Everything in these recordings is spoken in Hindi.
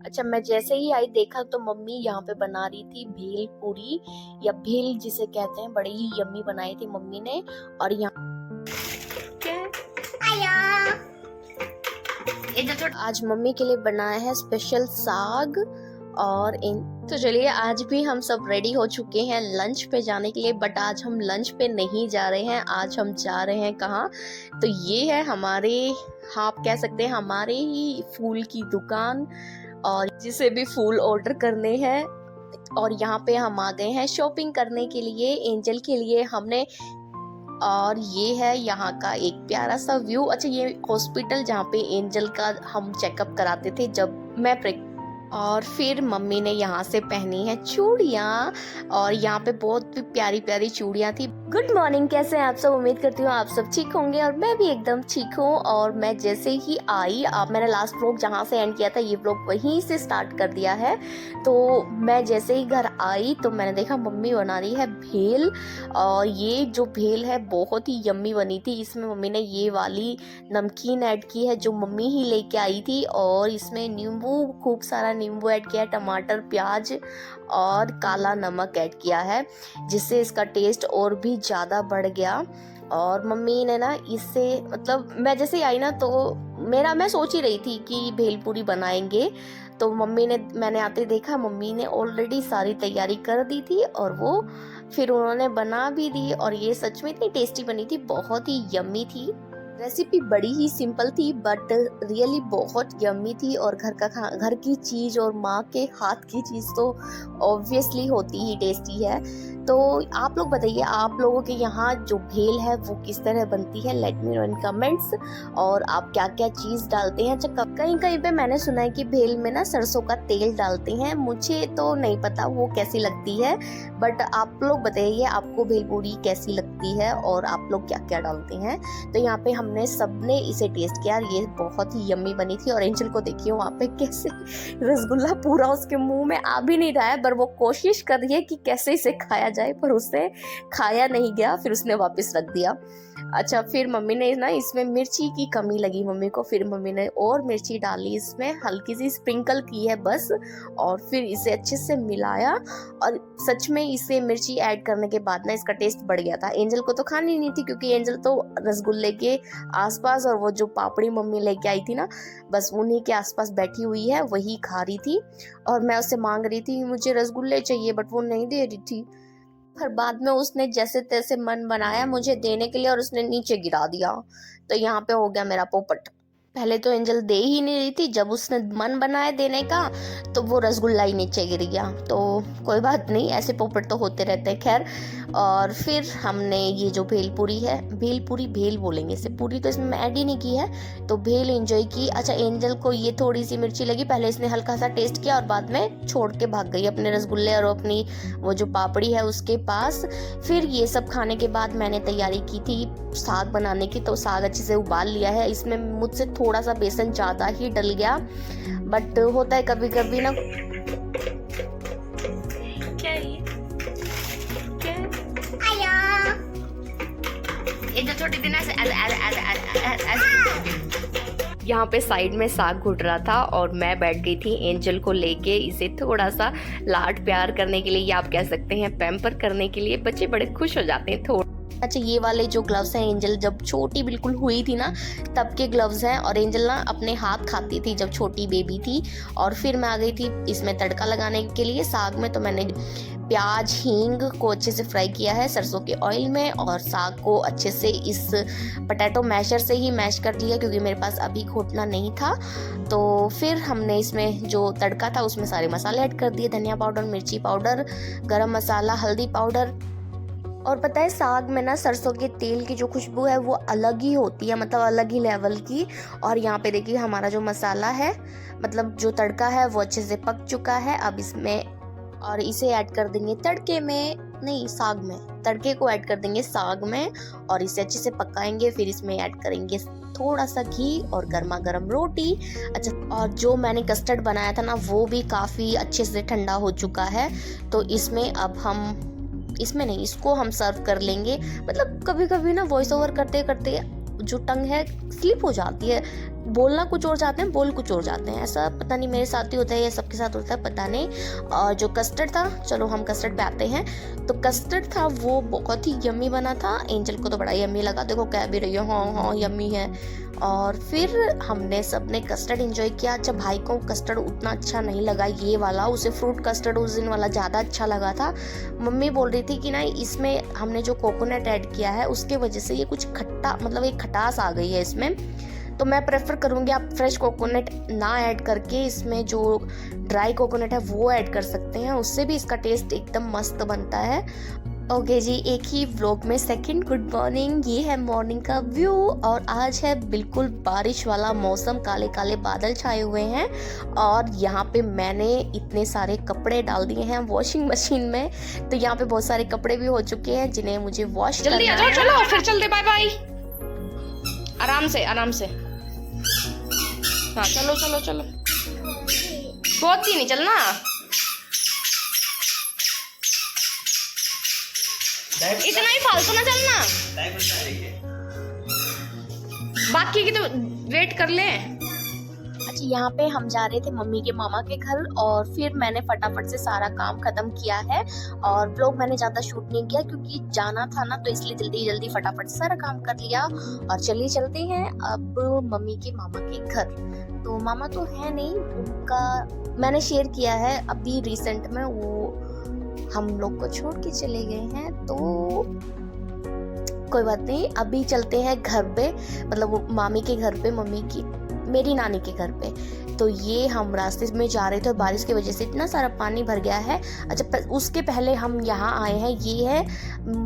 अच्छा, मैं जैसे ही आई देखा तो मम्मी यहाँ पे बना रही थी भेल पूरी या भेल जिसे कहते हैं, बड़ी ही यम्मी बनाई थी मम्मी ने। और यहाँ आज मम्मी के लिए बनाया है स्पेशल साग। और तो चलिए, आज भी हम सब रेडी हो चुके हैं लंच पे जाने के लिए, बट आज हम लंच पे नहीं जा रहे हैं। आज हम जा रहे हैं कहाँ? तो ये है हमारे, हाँ आप कह सकते हैं हमारे ही फूल की दुकान, और जिसे भी फूल ऑर्डर करने हैं। और यहाँ पे हम आ गए हैं शॉपिंग करने के लिए एंजल के लिए हमने। और ये है यहाँ का एक प्यारा सा व्यू। अच्छा, ये हॉस्पिटल जहाँ पे एंजल का हम चेकअप कराते थे जब मैं और फिर मम्मी ने यहाँ से पहनी है चूड़ियाँ, और यहाँ पे बहुत प्यारी प्यारी चूड़ियाँ थी। गुड मॉर्निंग, कैसे हैं आप सब? उम्मीद करती हूँ आप सब ठीक होंगे और मैं भी एकदम ठीक हूँ। और मैं जैसे ही आई, आप मैंने लास्ट व्लॉग जहाँ से एंड किया था ये व्लॉग वहीं से स्टार्ट कर दिया है। तो मैं जैसे ही घर आई तो मैंने देखा मम्मी बना रही है भेल, और ये जो भेल है बहुत ही यम्मी बनी थी। इसमें मम्मी ने ये वाली नमकीन ऐड की है जो मम्मी ही लेके आई थी, और इसमें नींबू, खूब सारा नींबू ऐड किया है, टमाटर, प्याज और काला नमक ऐड किया है, जिससे इसका टेस्ट और भी ज़्यादा बढ़ गया। और मम्मी ने ना इससे, मतलब मैं जैसे आई ना तो मैं सोच ही रही थी कि भेलपूरी बनाएंगे, तो मैंने आते देखा मम्मी ने ऑलरेडी सारी तैयारी कर दी थी, और वो फिर उन्होंने बना भी दी। और ये सच में इतनी टेस्टी बनी थी, बहुत ही यम्मी थी। रेसिपी बड़ी ही सिंपल थी बट रियली बहुत यम्मी थी। और घर की चीज़ और माँ के हाथ की चीज़ तो ऑब्वियसली होती ही टेस्टी है। तो आप लोग बताइए, आप लोगों के यहाँ जो भेल है वो किस तरह बनती है? लेट मी नो इन कमेंट्स। और आप क्या क्या चीज़ डालते हैं? अच्छा, कहीं कहीं पे मैंने सुना है कि भेल में ना सरसों का तेल डालते हैं, मुझे तो नहीं पता वो कैसी लगती है, बट आप लोग बताइए आपको भेलपूरी कैसी लगती है और आप लोग क्या क्या डालते हैं। तो यहाँ पे हमने सबने इसे टेस्ट किया, ये बहुत ही यम्मी बनी थी। और एंजल को देखिए वहाँ पे कैसे रसगुल्ला पूरा उसके मुंह में आ भी नहीं रहा है, पर वो कोशिश कर रही है कि कैसे इसे खाया जाए, पर उससे खाया नहीं गया, फिर उसने वापस रख दिया। अच्छा, फिर मम्मी ने ना इसमें मिर्ची की कमी लगी मम्मी को, फिर मम्मी ने और मिर्ची डाली, इसमें हल्की सी स्प्रिंकल की है बस, और फिर इसे अच्छे से मिलाया। और सच में इसे मिर्ची ऐड करने के बाद ना इसका टेस्ट बढ़ गया था। एंजल को तो खानी नहीं थी क्योंकि एंजल तो रसगुल्ले के आसपास, और वो जो पापड़ी मम्मी लेके आई थी ना, बस उन्हीं के आसपास बैठी हुई है, वही खा रही थी। और मैं उससे मांग रही थी मुझे रसगुल्ले चाहिए, बट वो नहीं दे रही थी। फिर बाद में उसने जैसे तैसे मन बनाया मुझे देने के लिए, और उसने नीचे गिरा दिया। तो यहाँ पे हो गया मेरा पोपट। पहले तो एंजल दे ही नहीं रही थी, जब उसने मन बनाया देने का तो वो रसगुल्ला ही नीचे गिर गया। तो कोई बात नहीं, ऐसे पोपट तो होते रहते हैं। खैर, और फिर हमने ये जो भेलपूरी है, भेलपूरी भेल बोलेंगे इसे, पूरी तो इसमें ऐड ही नहीं की है, तो भेल एंजॉय की। अच्छा, एंजल को ये थोड़ी सी मिर्ची लगी, पहले इसने हल्का सा टेस्ट किया और बाद में छोड़ के भाग गई अपने रसगुल्ले और अपनी वो जो पापड़ी है उसके पास। फिर ये सब खाने के बाद मैंने तैयारी की थी साग बनाने की, तो साग अच्छे से उबाल लिया है। इसमें मुझसे थोड़ा सा बेसन ज़्यादा ही डल गया, बट होता है कभी कभी ना। क्या ये जो छोटी थी ना, यहाँ पे साइड में साग घुट रहा था और मैं बैठ गई थी एंजल को लेके, इसे थोड़ा सा लाड प्यार करने के लिए, या आप कह सकते हैं पैम्पर करने के लिए। बच्चे बड़े खुश हो जाते हैं थोड़ा। अच्छा, ये वाले जो ग्लव्स हैं, एंजल जब छोटी बिल्कुल हुई थी ना तब के ग्लव्स हैं, और एंजल ना अपने हाथ खाती थी जब छोटी बेबी थी। और फिर मैं आ गई थी इसमें तड़का लगाने के लिए साग में। तो मैंने प्याज हींग को अच्छे से फ्राई किया है सरसों के ऑयल में, और साग को अच्छे से इस पोटैटो मैशर से ही मैश कर लिया क्योंकि मेरे पास अभी घोटना नहीं था। तो फिर हमने इसमें जो तड़का था उसमें सारे मसाले ऐड कर दिए, धनिया पाउडर, मिर्ची पाउडर, गरम मसाला, हल्दी पाउडर। और पता है, साग में ना सरसों के तेल की जो खुशबू है वो अलग ही होती है, मतलब अलग ही लेवल की। और यहाँ पे देखिए हमारा जो मसाला है, मतलब जो तड़का है वो अच्छे से पक चुका है। अब इसमें, और इसे ऐड कर देंगे तड़के में, नहीं साग में, तड़के को ऐड कर देंगे साग में, और इसे अच्छे से पकाएंगे। फिर इसमें ऐड करेंगे थोड़ा सा घी और गर्मा गर्म रोटी। अच्छा, और जो मैंने कस्टर्ड बनाया था ना वो भी काफ़ी अच्छे से ठंडा हो चुका है, तो इसमें अब हम, इसमें नहीं, इसको हम सर्व कर लेंगे। मतलब कभी कभी ना वॉइस ओवर करते करते जो टंग है स्लिप हो जाती है, बोलना कुछ और चाहते हैं, बोल कुछ और जाते हैं। ऐसा पता नहीं मेरे साथ ही होता है या सबके साथ होता है, पता नहीं। और जो कस्टर्ड था, चलो हम कस्टर्ड पे आते हैं। तो कस्टर्ड था वो बहुत ही यम्मी बना था। एंजल को तो बड़ा यम्मी लगा, देखो कह भी रही है हाँ हाँ यम्मी है। और फिर हमने सबने कस्टर्ड एंजॉय किया। अच्छा भाई को कस्टर्ड उतना अच्छा नहीं लगा ये वाला, उसे फ्रूट कस्टर्ड उस दिन वाला ज़्यादा अच्छा लगा था। मम्मी बोल रही थी कि ना इसमें हमने जो कोकोनट ऐड किया है उसके वजह से ये कुछ खट्टा, मतलब एक खटास आ गई है इसमें। तो मैं प्रेफर करूँगी आप फ्रेश कोकोनट ना ऐड करके इसमें जो ड्राई कोकोनट है वो ऐड कर सकते हैं, उससे भी इसका टेस्ट एकदम मस्त बनता है। ओके जी, एक ही व्लॉग में सेकंड गुड मॉर्निंग। ये है मॉर्निंग का व्यू और आज है बिल्कुल बारिश वाला मौसम, काले काले बादल छाए हुए हैं। और यहाँ पे मैंने इतने सारे कपड़े डाल दिए हैं वॉशिंग मशीन में। तो यहाँ पे बहुत सारे कपड़े भी हो चुके हैं जिन्हें मुझे वॉश करना है। जल्दी आ जाओ, चलो फिर चलते, बाय बाय। आराम से आराम से, हाँ चलो चलो चलो, बहुत ही नहीं चलना। इतना ही फालतू ना चलना, बाकी की तो वेट कर ले। अच्छा यहाँ पे हम जा रहे थे मम्मी के मामा के घर और फिर मैंने फटाफट से सारा काम खत्म किया है। और व्लॉग मैंने ज़्यादा शूट नहीं किया क्योंकि जाना था ना, तो इसलिए जल्दी जल्दी फटाफट से सारा काम कर लिया। और चलिए चलते हैं अब मम्मी के मामा के घर। तो मामा तो है नहीं, उनका मैंने शेयर किया है अभी रिसेंट में, वो हम लोग को छोड़ के चले गए हैं। तो कोई बात नहीं, अभी चलते हैं घर पे, मतलब मामी के घर पे, मम्मी की मेरी नानी के घर पे। तो ये हम रास्ते में जा रहे थे, बारिश की वजह से इतना सारा पानी भर गया है। अच्छा उसके पहले हम यहाँ आए हैं, ये है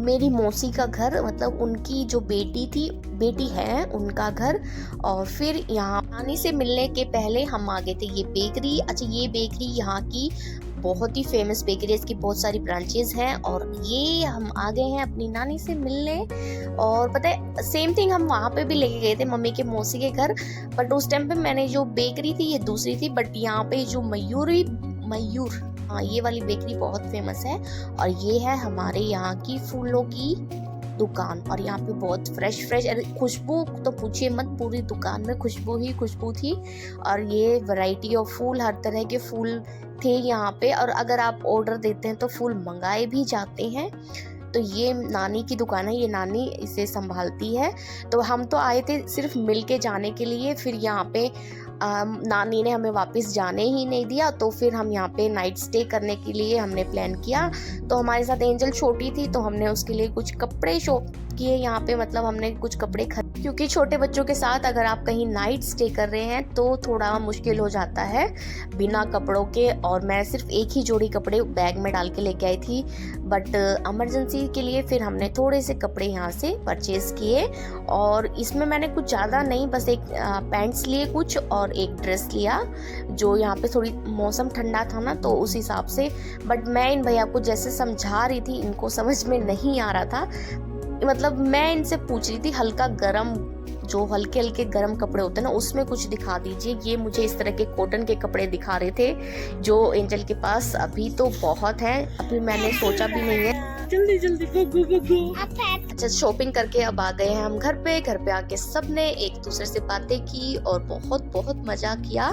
मेरी मौसी का घर, मतलब उनकी जो बेटी है उनका घर। और फिर यहाँ नानी से मिलने के पहले हम आ गए थे ये बेकरी। अच्छा ये बेकरी यहाँ की बहुत ही फेमस बेकरी है, इसकी बहुत सारी ब्रांचेस हैं। और ये हम आ गए हैं अपनी नानी से मिलने। और पता है सेम थिंग हम वहाँ पे भी लेके गए थे मम्मी के मौसी के घर, बट उस टाइम पे मैंने जो बेकरी थी ये दूसरी थी, बट यहाँ पे जो मयूर, हाँ ये वाली बेकरी बहुत फेमस है। और ये है हमारे यहाँ की फूलों की दुकान। और यहाँ पे बहुत फ्रेश खुशबू तो पूछिए मत, पूरी दुकान में खुशबू ही खुशबू थी। और ये वैरायटी ऑफ फूल, हर तरह के फूल थे यहाँ पे। और अगर आप ऑर्डर देते हैं तो फूल मंगाए भी जाते हैं। तो ये नानी की दुकान है, ये नानी इसे संभालती है। तो हम तो आए थे सिर्फ मिल के जाने के लिए, फिर यहाँ पे नानी ने हमें वापस जाने ही नहीं दिया। तो फिर हम यहाँ पे नाइट स्टे करने के लिए हमने प्लान किया। तो हमारे साथ एंजल छोटी थी तो हमने उसके लिए कुछ कपड़े शॉप किए यहाँ पे, मतलब हमने कुछ कपड़े क्योंकि छोटे बच्चों के साथ अगर आप कहीं नाइट स्टे कर रहे हैं तो थोड़ा मुश्किल हो जाता है बिना कपड़ों के। और मैं सिर्फ एक ही जोड़ी कपड़े बैग में डाल के लेके आई थी, बट इमरजेंसी के लिए फिर हमने थोड़े से कपड़े यहाँ से परचेज किए। और इसमें मैंने कुछ ज़्यादा नहीं, बस एक पैंट्स लिए कुछ और एक ड्रेस लिया, जो यहाँ पे थोड़ी मौसम ठंडा था ना तो उस हिसाब से। बट मैं इन भैया को जैसे समझा रही थी इनको समझ में नहीं आ रहा था, मतलब मैं इनसे पूछ रही थी हल्का गरम, जो हल्के हल्के गरम कपड़े होते हैं ना उसमें कुछ दिखा दीजिए। ये मुझे इस तरह के कॉटन के कपड़े दिखा रहे थे जो एंजल के पास अभी तो बहुत हैं, अभी मैंने सोचा भी नहीं है। जल्दी जल्दी गो। अच्छा शॉपिंग करके अब आ गए हैं हम घर पे आके सबने एक दूसरे से बातें की और बहुत बहुत मजा किया।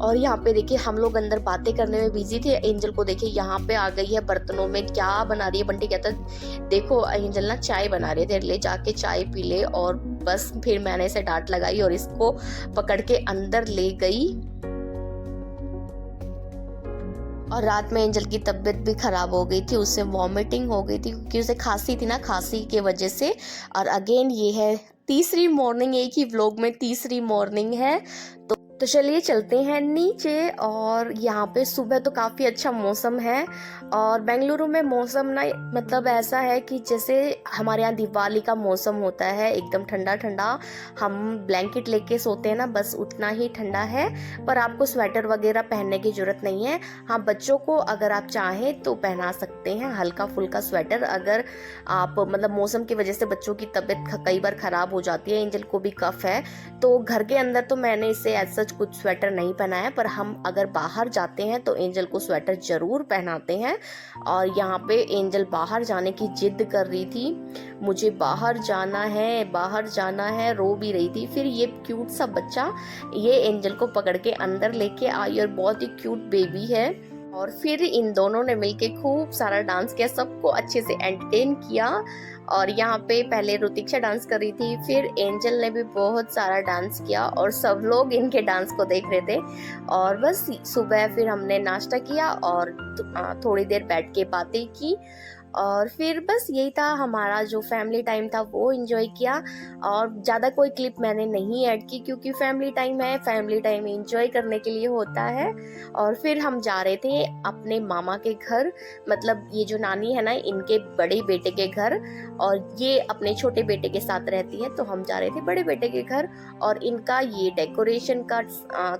और यहाँ पे देखिए हम लोग अंदर बातें करने में बिजी थे। एंजल को देखिए यहाँ पे आ गई है बर्तनों में क्या बना रही है। बंटी कहता देखो एंजल ना चाय बना रहे थे, ले जाके चाय पी ले। और बस फिर मैंने इसे डांट लगाई और इसको पकड़ के अंदर ले गई। और रात में एंजल की तबीयत भी खराब हो गई थी, उससे वॉमिटिंग हो गई थी क्योंकि उसे खांसी थी ना, खांसी के वजह से। और अगेन ये है तीसरी मॉर्निंग, एक ही व्लॉग में तीसरी मॉर्निंग है। तो चलिए चलते हैं नीचे। और यहाँ पे सुबह तो काफ़ी अच्छा मौसम है। और बेंगलुरु में मौसम ना मतलब ऐसा है कि जैसे हमारे यहाँ दिवाली का मौसम होता है, एकदम ठंडा ठंडा, हम ब्लैंकेट लेके सोते हैं ना, बस उतना ही ठंडा है। पर आपको स्वेटर वगैरह पहनने की ज़रूरत नहीं है। हाँ बच्चों को अगर आप चाहें तो पहना सकते हैं हल्का फुल्का स्वेटर, अगर आप मतलब मौसम की वजह से बच्चों की तबीयत कई बार ख़राब हो जाती है। एंजल को भी कफ है तो घर के अंदर तो मैंने इसे ऐसा कुछ स्वेटर नहीं पहना है, पर हम अगर बाहर जाते हैं तो एंजल को स्वेटर ज़रूर पहनाते हैं। और यहाँ पे एंजल बाहर जाने की जिद कर रही थी, मुझे बाहर जाना है, रो भी रही थी। फिर ये क्यूट सा बच्चा ये एंजल को पकड़ के अंदर लेके आई और बहुत ही क्यूट बेबी है। और फिर इन दोनों ने मिलके खूब सारा डांस किया, सबको अच्छे से एंटरटेन किया। और यहाँ पे पहले ऋतिक्षा डांस कर रही थी, फिर एंजल ने भी बहुत सारा डांस किया और सब लोग इनके डांस को देख रहे थे। और बस सुबह फिर हमने नाश्ता किया और थोड़ी देर बैठ के बातें की और फिर बस यही था हमारा जो फैमिली टाइम था वो एंजॉय किया। और ज़्यादा कोई क्लिप मैंने नहीं ऐड की क्योंकि फैमिली टाइम है, फैमिली टाइम एंजॉय करने के लिए होता है। और फिर हम जा रहे थे अपने मामा के घर, मतलब ये जो नानी है ना इनके बड़े बेटे के घर, और ये अपने छोटे बेटे के साथ रहती है, तो हम जा रहे थे बड़े बेटे के घर। और इनका ये डेकोरेशन का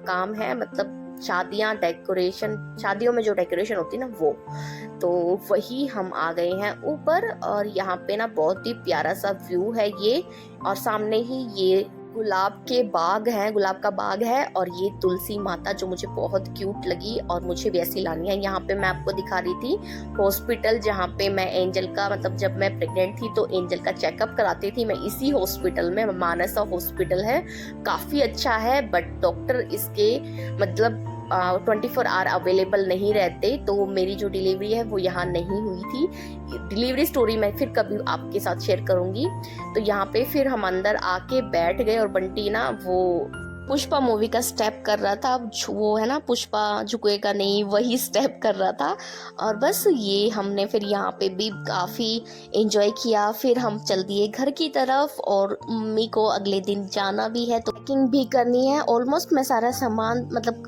काम है, मतलब शादियों में जो डेकोरेशन होती है ना वो, तो वही हम आ गए हैं ऊपर। और यहाँ पे ना बहुत ही प्यारा सा व्यू है ये, और सामने ही ये गुलाब का बाग है और ये तुलसी माता जो मुझे बहुत क्यूट लगी और मुझे भी ऐसी लानी है। यहाँ पे मैं आपको दिखा रही थी हॉस्पिटल जहाँ पे मैं एंजल का, मतलब जब मैं प्रेग्नेंट थी तो एंजल का चेकअप कराती थी मैं इसी हॉस्पिटल में, मानसा हॉस्पिटल है, काफ़ी अच्छा है। बट डॉक्टर इसके मतलब 24 आवर अवेलेबल नहीं रहते, तो मेरी जो डिलीवरी है वो यहाँ नहीं हुई थी। डिलीवरी स्टोरी मैं फिर कभी आपके साथ शेयर करूँगी। तो यहाँ पे फिर हम अंदर आके बैठ गए और बंटी ना वो पुष्पा मूवी का स्टेप कर रहा था, वो है ना पुष्पा झुकेगा नहीं, वही स्टेप कर रहा था। और बस ये हमने फिर यहाँ पे भी काफ़ी एंजॉय किया। फिर हम चल दिए घर की तरफ और मम्मी को अगले दिन जाना भी है तो पैकिंग भी करनी है। ऑलमोस्ट मैं सारा सामान मतलब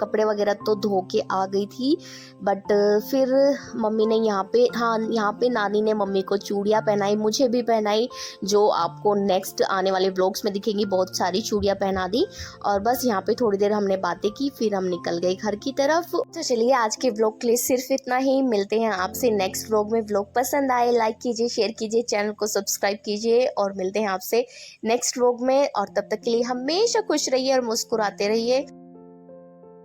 कपड़े वगैरह तो धो के आ गई थी, बट फिर मम्मी ने यहाँ पे नानी ने मम्मी को चूड़ियाँ पहनाई, मुझे भी पहनाई, जो आपको नेक्स्ट आने वाले व्लॉग्स में दिखेंगी। बहुत सारी चूड़ियाँ पहना दी और बस यहाँ पे थोड़ी देर हमने बातें की, फिर हम निकल गए घर की तरफ। तो चलिए आज के व्लॉग के लिए सिर्फ इतना ही, मिलते हैं आपसे नेक्स्ट व्लॉग में। व्लॉग पसंद आए लाइक कीजिए, शेयर कीजिए, चैनल को सब्सक्राइब कीजिए और मिलते हैं आपसे नेक्स्ट व्लॉग में। और तब तक के लिए हमेशा खुश रहिए और मुस्कुराते रहिए।